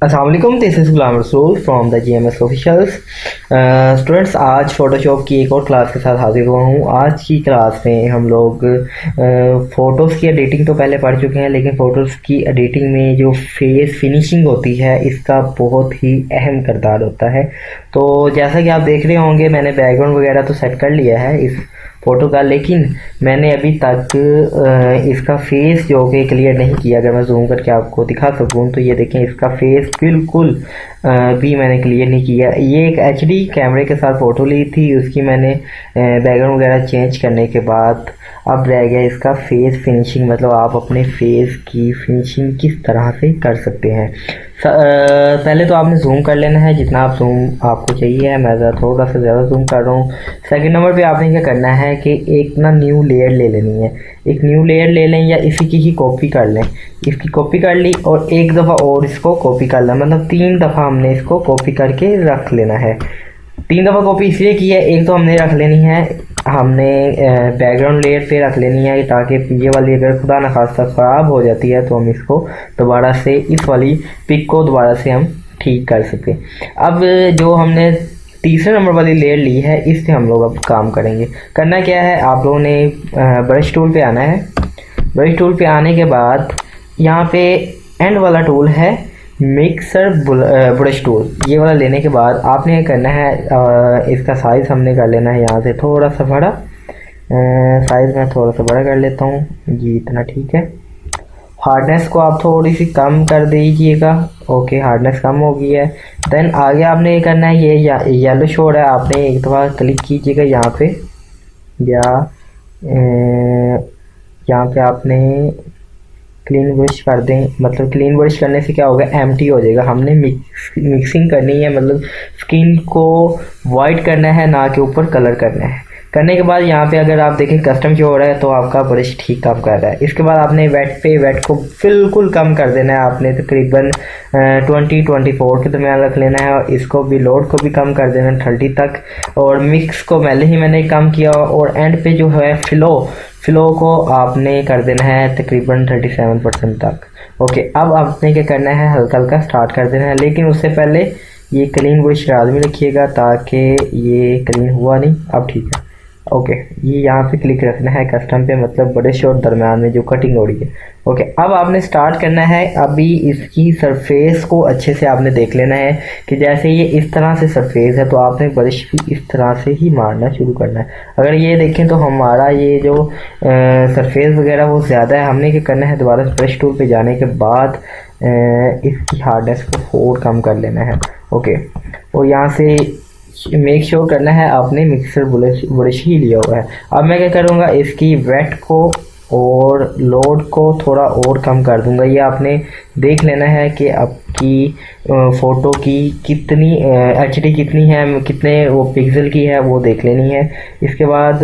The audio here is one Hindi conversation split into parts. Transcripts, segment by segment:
अस्सलामुअलैकुम, this is Ghulam Rasool from the GMS officials. Students, आज फ़ोटोशॉप की एक और क्लास के साथ हाजिर हुआ हूँ। आज की क्लास में हम लोग फ़ोटोज़ की एडिटिंग तो पहले पढ़ चुके हैं, लेकिन फ़ोटोज़ की एडिटिंग में जो फेस फिनिशिंग होती है इसका बहुत ही अहम किरदार होता है। तो जैसा कि आप देख रहे होंगे, मैंने बैकग्राउंड वगैरह तो सेट कर लिया है इस फ़ोटो का, लेकिन मैंने अभी तक इसका फेस जो कि क्लियर नहीं किया। अगर मैं जूम करके आपको दिखा सकूँ तो ये देखें, इसका फेस बिल्कुल भी मैंने क्लियर नहीं किया। ये एक HD कैमरे के साथ फ़ोटो ली थी, उसकी मैंने बैकग्राउंड वगैरह चेंज करने के बाद अब रह गया इसका फेस फिनिशिंग, मतलब आप अपने फेस की फिनिशिंग किस तरह से कर सकते हैं। पहले तो आपने जूम कर लेना है जितना आप जूम आपको चाहिए है। मैं थोड़ा सा ज़्यादा जूम कर रहा हूँ। सेकंड नंबर पे आपने क्या करना है कि एक ना न्यू लेयर ले लेनी है। एक न्यू लेयर ले लें या इसी की ही कॉपी कर लें। इसकी कॉपी कर ली और एक दफ़ा और इसको कॉपी कर लें, मतलब 3 दफ़ा हमने इसको कॉपी करके रख लेना है। 3 दफ़ा कॉपी इसलिए की है, एक तो हमने रख लेनी है, हमने बैकग्राउंड लेयर पे रख लेनी है ताकि ये वाली अगर खुदा न खास्ता ख़राब हो जाती है तो हम इसको दोबारा से इस वाली पिक को दोबारा से हम ठीक कर सकें। अब जो हमने तीसरे नंबर वाली लेयर ली है, इस पे हम लोग अब काम करेंगे। करना क्या है, आप लोगों ने ब्रश टूल पे आना है। ब्रश टूल पे आने के बाद यहाँ पे एंड वाला टूल है मिक्सर ब्रश टूल, ये वाला लेने के बाद आपने ये करना है, इसका साइज़ हमने कर लेना है यहाँ से थोड़ा सा बड़ा। साइज़ मैं थोड़ा सा बड़ा कर लेता हूँ जी, इतना ठीक है। हार्डनेस को आप थोड़ी सी कम कर दीजिएगा। ओके, हार्डनेस कम हो गई है। देन आगे आपने ये करना है, ये येलो शो रहा है, आपने एक दफ़ा क्लिक कीजिएगा यहाँ पे, या यहाँ पे आपने क्लीन ब्रश कर दें। मतलब क्लीन ब्रश करने से क्या होगा, एम्प्टी हो जाएगा। हमने मिक्सिंग करनी है, मतलब स्किन को वाइट करना है, ना के ऊपर कलर करना है। करने के बाद यहाँ पे अगर आप देखें कस्टम जो हो रहा है तो आपका ब्रश ठीक काम कर रहा है। इसके बाद आपने वेट को बिल्कुल कम कर देना है। आपने तकरीबन 20-24 के दरमियान रख लेना है, और इसको भी लोड को भी कम कर देना है 30 तक, और मिक्स को पहले ही मैंने कम किया। और एंड पे जो है फ्लो को आपने कर देना है तकरीबन 37% तक। ओके, अब आपने क्या करना है, हल्का हल्का स्टार्ट कर देना है, लेकिन उससे पहले ये क्लीन ब्रश आदमी रखिएगा ताकि ये क्लीन हुआ नहीं। अब ठीक है। ओके, ये यहाँ पे क्लिक रखना है कस्टम पे, मतलब बड़े शॉट दरम्यान में जो कटिंग हो रही है। ओके, अब आपने स्टार्ट करना है। अभी इसकी सरफेस को अच्छे से आपने देख लेना है कि जैसे ये इस तरह से सरफेस है तो आपने ब्रश भी इस तरह से ही मारना शुरू करना है। अगर ये देखें तो हमारा ये जो सरफेस वगैरह वो ज़्यादा है। हमने क्या करना है, दोबारा ब्रश टूल पे जाने के बाद इसकी हार्डनेस को और कम कर लेना है। ओके, और यहाँ से मेक श्योर करना है आपने मिक्सर ब्रश ही लिया हुआ है। अब मैं क्या करूँगा, इसकी वेट को और लोड को थोड़ा और कम कर दूंगा। ये आपने देख लेना है कि आपकी फ़ोटो की कितनी HD कितनी है, कितने वो पिक्सल की है, वो देख लेनी है। इसके बाद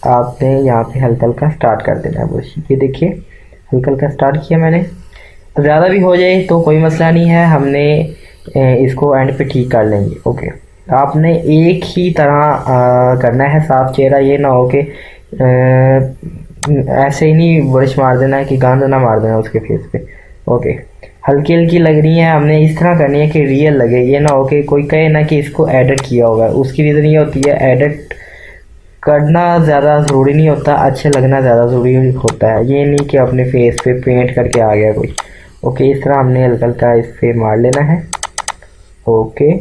आपने यहाँ पे हल्का हल्का स्टार्ट कर देना है ब्रश। ये देखिए, हल्का हल्का स्टार्ट किया मैंने। ज़्यादा भी हो जाए तो कोई मसला नहीं है, हमने इसको एंड पे ठीक कर लेंगे। ओके, आपने एक ही तरह करना है साफ चेहरा। ये ना हो कि ऐसे ही नहीं ब्रश मार देना है कि गंद ना मार देना उसके फेस पे। ओके, हल्की हल्की लग रही है, हमने इस तरह करनी है कि रियल लगे। ये ना हो कि कोई कहे ना कि इसको एडिट किया होगा। उसकी रीज़न ये होती है, एडिट करना ज़्यादा ज़रूरी नहीं होता, अच्छे लगना ज़्यादा ज़रूरी होता है। ये नहीं कि अपने फेस पे पेंट करके आ गया कोई। ओके, इस तरह हमने हल्का हल्का इस पे मार लेना है। ओके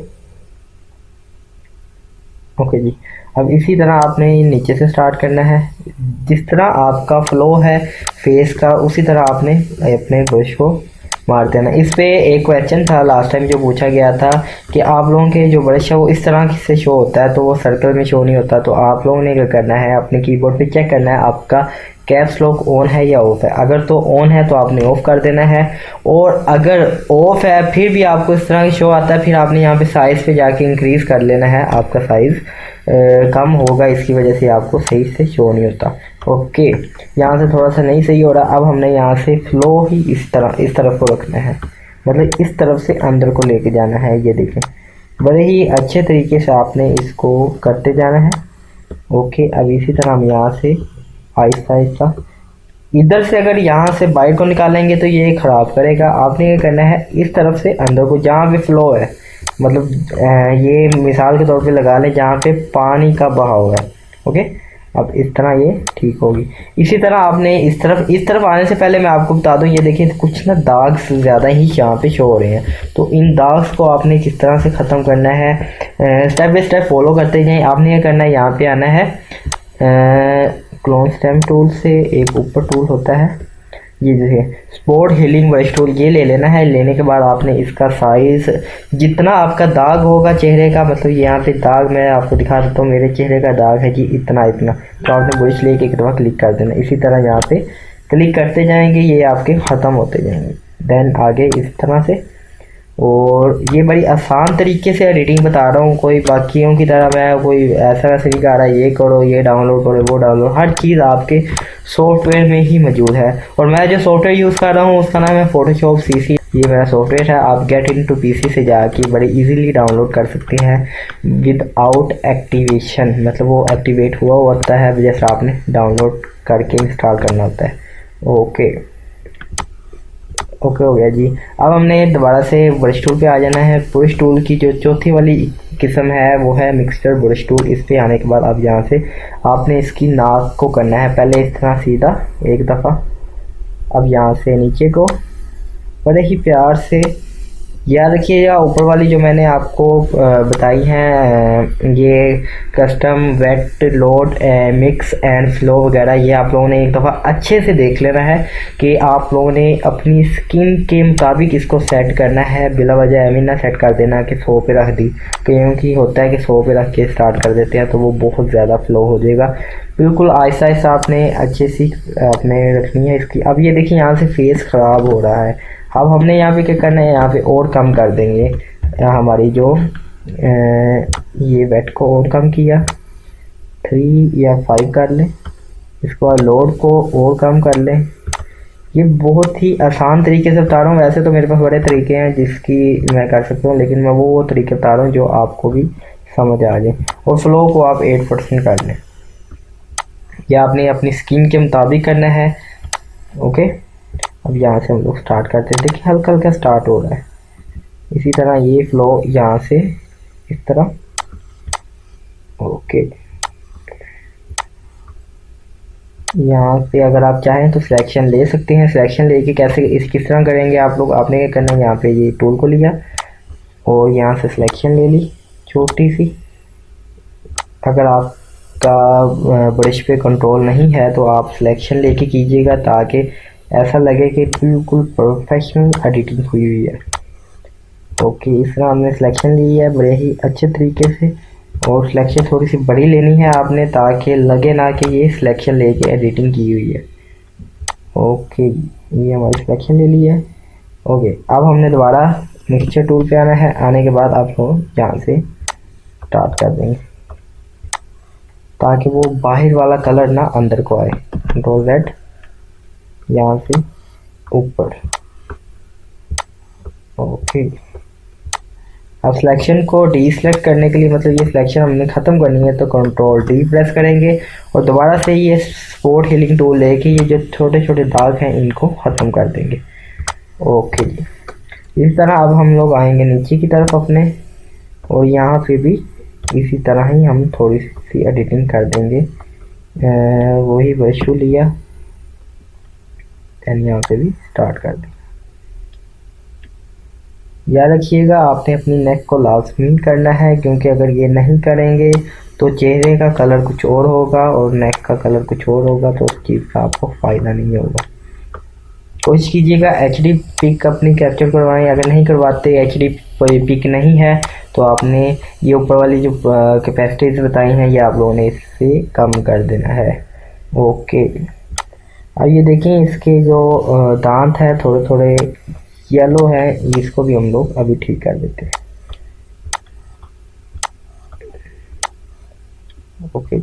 ओके जी, अब इसी तरह आपने नीचे से स्टार्ट करना है। जिस तरह आपका फ्लो है फेस का, उसी तरह आपने अपने ब्रश को मार देना। इस पे एक क्वेश्चन था लास्ट टाइम जो पूछा गया था कि आप लोगों के जो ब्रश है वो इस तरह से शो होता है, तो वो सर्कल में शो नहीं होता। तो आप लोगों ने क्या करना है, अपने कीबोर्ड पे चेक करना है आपका कैप्स लॉक ऑन है या ऑफ है। अगर तो ऑन है तो आपने ऑफ कर देना है, और अगर ऑफ है फिर भी आपको इस तरह की शो आता है, फिर आपने यहाँ पे साइज़ पे जाके इंक्रीज़ कर लेना है। आपका साइज़ कम होगा, इसकी वजह से आपको सही से शो नहीं होता। ओके, यहाँ से थोड़ा सा नहीं सही हो रहा। अब हमने यहाँ से फ्लो ही इस तरफ को रखना है, मतलब इस तरफ से अंदर को लेके जाना है। ये देखें, बड़े ही अच्छे तरीके से आपने इसको करते जाना है। ओके, अब इसी तरह हम यहाँ से आहिस्ता आहिस्ता इधर से अगर यहाँ से बाइट को निकालेंगे तो ये ख़राब करेगा। आपने ये करना है इस तरफ से अंदर को, जहाँ पे फ्लो है, मतलब ये मिसाल के तौर पे लगा लें जहाँ पे पानी का बहाव है। ओके, अब इस तरह ये ठीक होगी। इसी तरह आपने इस तरफ आने से पहले मैं आपको बता दूं, ये देखिए कुछ ना दाग ज़्यादा ही यहाँ पे शो हो रहे हैं, तो इन दाग्स को आपने किस तरह से ख़त्म करना है, स्टेप बाय स्टेप फॉलो करते जाएं। आपने ये करना है, यहाँ पे आना है क्लोन स्टेम टूल से, एक ऊपर टूल होता है ये देखिए स्पॉट हीलिंग ब्रश टूल, ये ले लेना है। लेने के बाद आपने इसका साइज़ जितना आपका दाग होगा चेहरे का, मतलब यहाँ पे दाग मैं आपको दिखा देता हूँ, मेरे चेहरे का दाग है जी इतना इतना, तो आपने ब्रश लेके एक दफ़ा क्लिक कर देना। इसी तरह यहाँ पे क्लिक करते जाएंगे, ये आपके ख़त्म होते जाएंगे। देन आगे इस तरह से, और ये बड़ी आसान तरीके से एडिटिंग बता रहा हूँ, कोई बाकियों की तरह मैं कोई ऐसा वैसे नहीं कह रहा ये करो ये डाउनलोड करो वो डाउनलोड, हर चीज़ आपके सॉफ्टवेयर में ही मौजूद है। और मैं जो सॉफ्टवेयर यूज़ कर रहा हूँ उसका नाम है फोटोशॉप सीसी, ये मेरा सॉफ्टवेयर है। आप गेट इन टू पीसी से जाके बड़े इजीली डाउनलोड कर सकते हैं विदाउट एक्टिवेशन, मतलब वो एक्टिवेट हुआ होता है जैसा आपने डाउनलोड करके इंस्टॉल करना होता है। ओके हो गया जी। अब हमने दोबारा से ब्रश टूल पे आ जाना है। ब्रश टूल की जो चौथी वाली किस्म है वो है मिक्सचर ब्रश टूल। इस पे आने के बाद अब यहाँ से आपने इसकी नाक को करना है पहले इस तरह सीधा एक दफ़ा, अब यहाँ से नीचे को बड़े ही प्यार से, याद रखिएगा ऊपर वाली जो मैंने आपको बताई हैं ये custom weight load mix and flow वगैरह, ये आप लोगों ने एक दफ़ा अच्छे से देख लेना है कि आप लोगों ने अपनी स्किन के मुताबिक इसको सेट करना है। बिला वजह एमिन ना सेट कर देना कि 100 पे रख दी, क्योंकि होता है कि 100 पे रख के स्टार्ट कर देते हैं तो वो बहुत ज़्यादा फ्लो हो जाएगा। बिल्कुल आहिस्ता आहिस्ता आपने अच्छे सी आपने रखनी है इसकी। अब ये देखिए यहाँ से फेस ख़राब हो रहा है, अब हमने यहाँ पे क्या करना है, यहाँ पे और कम कर देंगे हमारी जो ये वेट को और कम किया 3 या 5 कर लें, इसको लोड को और कम कर लें। ये बहुत ही आसान तरीके से बता रहा हूँ, वैसे तो मेरे पास बड़े तरीके हैं जिसकी मैं कर सकता हूँ, लेकिन मैं वो तरीके बता रहा हूँ जो आपको भी समझ आ जाए। और फ्लो को आप 8% कर लें, या आपने अपनी स्किन के मुताबिक करना है। ओके, अब यहाँ से हम लोग स्टार्ट करते हैं, देखिए हल्का हल्का स्टार्ट हो रहा है। इसी तरह ये फ्लो यहाँ से इस तरह। ओके, यहाँ पे अगर आप चाहें तो सिलेक्शन ले सकते हैं। सिलेक्शन लेके कैसे किस तरह करेंगे आप लोग, आपने क्या करना है, यहाँ पे ये टूल को लिया और यहाँ से सिलेक्शन ले ली छोटी सी। अगर आपका ब्रश पे कंट्रोल नहीं है तो आप सिलेक्शन लेके कीजिएगा ताकि ऐसा लगे कि बिल्कुल प्रोफेशनल एडिटिंग हुई हुई है। ओके, इस तरह हमने सिलेक्शन ली है बड़े ही अच्छे तरीके से, और सिलेक्शन थोड़ी सी बड़ी लेनी है आपने ताकि लगे ना कि ये सिलेक्शन लेके एडिटिंग की हुई है। ओके, ये हमारी सिलेक्शन ले ली है। ओके, अब हमने दोबारा मिक्सचर टूल पे आना है। आने के बाद आप लोग यहाँ से स्टार्ट कर देंगे ताकि वो बाहर वाला कलर ना अंदर को आए। कंट्रोल Z, यहाँ से ऊपर। ओके, अब सिलेक्शन को डी सेलेक्ट करने के लिए, मतलब ये सिलेक्शन हमने ख़त्म करनी है तो कंट्रोल D प्रेस करेंगे और दोबारा से ये स्पॉट हीलिंग टूल लेके ये जो छोटे छोटे दाग हैं इनको ख़त्म कर देंगे। ओके जी, इस तरह अब हम लोग आएंगे नीचे की तरफ अपने, और यहाँ पे भी इसी तरह ही हम थोड़ी सी एडिटिंग कर देंगे। वही ब्रश लिया, यहाँ पे भी स्टार्ट कर दें। याद रखिएगा आपने अपनी नेक को लाजमी करना है, क्योंकि अगर ये नहीं करेंगे तो चेहरे का कलर कुछ और होगा और नेक का कलर कुछ और होगा, तो उस चीज़ का आपको फ़ायदा नहीं होगा। कोशिश कीजिएगा HD पिक अपनी कैप्चर करवाएं। अगर नहीं करवाते, HD पिक नहीं है, तो आपने ये ऊपर वाली जो कैपेसिटीज बताई हैं ये आप लोगों ने इससे कम कर देना है। ओके, अब ये देखें इसके जो दांत हैं थोड़े थोड़े येलो है, इसको भी हम लोग अभी ठीक कर देते हैं। ओके,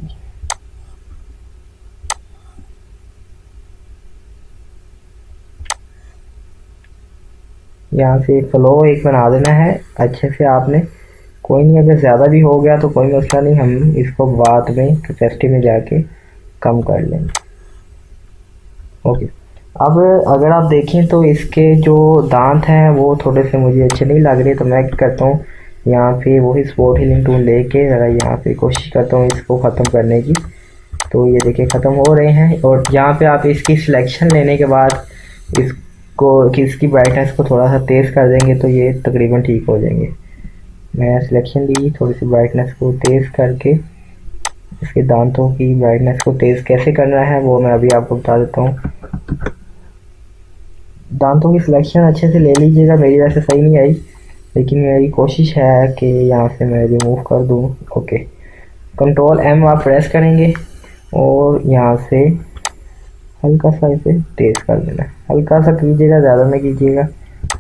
यहाँ से फ्लो एक बना देना है अच्छे से आपने। कोई नहीं, अगर ज़्यादा भी हो गया तो कोई मसला नहीं, हम इसको बाद में कैपेसिटी में जाके कम कर लेंगे। ओके। अब अगर आप देखें तो इसके जो दांत हैं वो थोड़े से मुझे अच्छे नहीं लग रहे, तो मैं क्या करता हूँ यहाँ पे वही स्पॉट हीलिंग टूल लेके ज़रा यहाँ पे कोशिश करता हूँ इसको ख़त्म करने की। तो ये देखिए ख़त्म हो रहे हैं। और यहाँ पे आप इसकी सिलेक्शन लेने के बाद इसको इसकी ब्राइटनेस को थोड़ा सा तेज़ कर देंगे तो ये तकरीबन ठीक हो जाएंगे। मैं सिलेक्शन ली, थोड़ी सी ब्राइटनेस को तेज़ करके इसके दांतों की ब्राइटनेस को तेज़ कैसे करना है वो मैं अभी आपको बता देता हूँ। दांतों की सिलेक्शन अच्छे से ले लीजिएगा, मेरी वैसे सही नहीं आई लेकिन मेरी कोशिश है कि यहाँ से मैं रिमूव कर दूँ। ओके, कंट्रोल एम आप प्रेस करेंगे और यहाँ से हल्का सा इसे तेज़ कर देना, हल्का सा कीजिएगा, ज़्यादा ना कीजिएगा।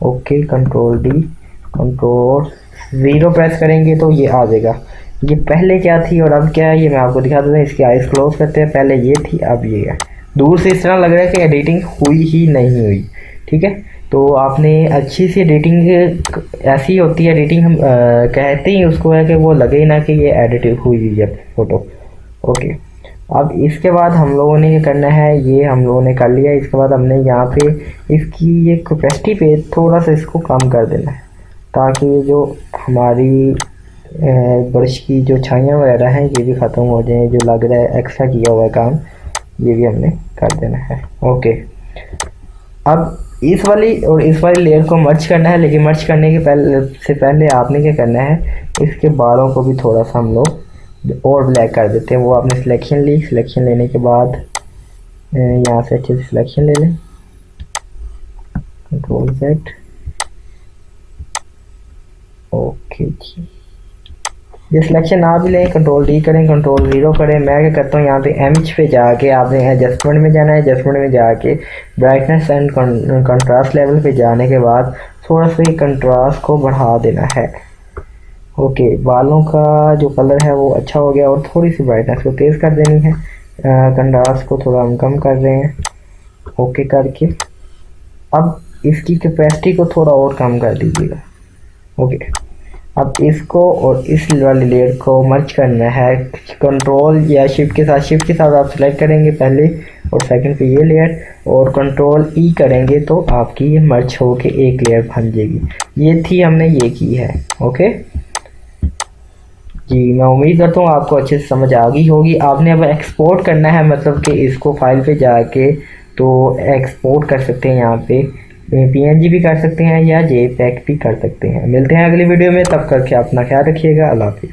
Okay, control D, control zero press करेंगे तो ये आ जाएगा। ये पहले क्या थी और अब क्या है ये मैं आपको दिखा देता हूँ। इसकी आइज़ क्लोज करते हैं, पहले ये थी अब ये है। दूर से इस तरह लग रहा है कि एडिटिंग हुई ही नहीं हुई, ठीक है। तो आपने अच्छी सी एडिटिंग, ऐसी होती है एडिटिंग, हम कहते ही उसको है कि वो लगे ही ना कि ये एडिट हुई हुई है फ़ोटो। ओके, अब इसके बाद हम लोगों ने ये करना है, ये हम लोगों ने कर लिया। इसके बाद हमने यहाँ पे इसकी ये कैपेसिटी पे थोड़ा सा इसको कम कर देना है ताकि ये जो हमारी ब्रश की जो छाइयाँ वगैरह हैं ये भी ख़त्म हो जाएं, जो लग रहा है एक्स्ट्रा किया हुआ काम ये भी हमने कर देना है। ओके, अब इस वाली और इस वाली लेयर को मर्ज करना है, लेकिन मर्ज करने के पहले आपने क्या करना है, इसके बालों को भी थोड़ा सा हम लोग और ब्लैक कर देते हैं। वो आपने सिलेक्शन ली, सिलेक्शन लेने के बाद यहाँ से अच्छे से सिलेक्शन ले लें, कंट्रोल सेट। ओके जी, ये सिलेक्शन ना भी लें, कंट्रोल डी करें, कंट्रोल ज़ीरो करें। मैं क्या करता हूँ यहाँ पे एमएच पे जाके आपने एडजस्टमेंट में जाना है, एडजस्टमेंट में जाके ब्राइटनेस एंड कंट्रास्ट लेवल पे जाने के बाद थोड़ा सा कंट्रास्ट को बढ़ा देना है। ओके, बालों का जो कलर है वो अच्छा हो गया और थोड़ी सी ब्राइटनेस को तेज़ कर देनी है, कंट्रास्ट को थोड़ा हम कम कर रहे हैं। ओके करके अब इसकी कैपेसिटी को थोड़ा और कम कर दीजिएगा। ओके, अब इसको और इस वाली लेयर को मर्ज करना है, कंट्रोल या शिफ्ट के साथ आप सेलेक्ट करेंगे पहले और सेकंड पे ये लेयर और कंट्रोल ई करेंगे तो आपकी ये मर्ज हो के एक लेयर बन जाएगी। ये थी, हमने ये की है। ओके जी, मैं उम्मीद करता हूँ आपको अच्छे से समझ आ गई होगी। आपने अब एक्सपोर्ट करना है, मतलब कि इसको फाइल पे जाके तो एक्सपोर्ट कर सकते हैं, यहाँ पे पीएनजी भी कर सकते हैं या जेपीईजी भी कर सकते हैं। मिलते हैं अगली वीडियो में, तब करके अपना ख्याल रखिएगा। अल्लाह हाफिज़।